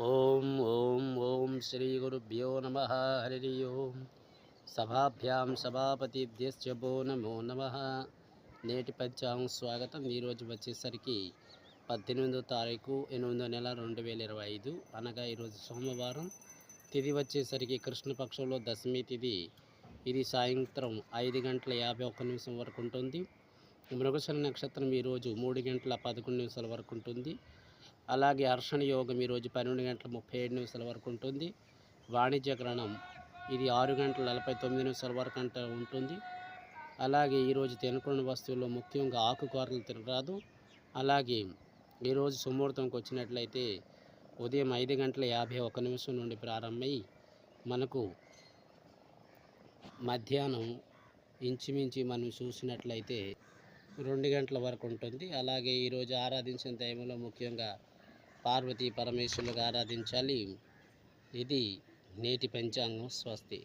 ఓం ఓం ఓం శ్రీ గురుభ్యో నమః. హరి ఓం. సభాభ్యాం సభాపతిభ్యశ్చ భో నమో నమః. నేటి పంచాంగం స్వాగతం. ఈరోజు వచ్చేసరికి 18వ తారీఖు 8వ నెల 2025, అనగా ఈరోజు సోమవారం. తిథి వచ్చేసరికి కృష్ణపక్షంలో దశమి తిథి. ఇది సాయంత్రం 5:51 వరకు ఉంటుంది. మృగశిర నక్షత్రం ఈరోజు 3:11 వరకు ఉంటుంది. అలాగే హర్షణ యోగం ఈరోజు 12:37 వరకు ఉంటుంది. వాణిజ్య గ్రహణం ఇది 6:49 వరకు ఉంటుంది. అలాగే ఈరోజు తినకూడని వస్తువుల్లో ముఖ్యంగా ఆకుకూరలు తినరాదు. అలాగే ఈరోజు సుముహూర్తంకి వచ్చినట్లయితే ఉదయం 5:51 నుండి ప్రారంభమై మనకు మధ్యాహ్నం ఇంచుమించి మనం చూసినట్లయితే 2 గంటల వరకు ఉంటుంది. అలాగే ఈరోజు ఆరాధించిన దైవంలో ముఖ్యంగా పార్వతీ పరమేశ్వరులుగా ఆరాధించాలి. ఇది నేటి పంచాంగం. స్వస్తి.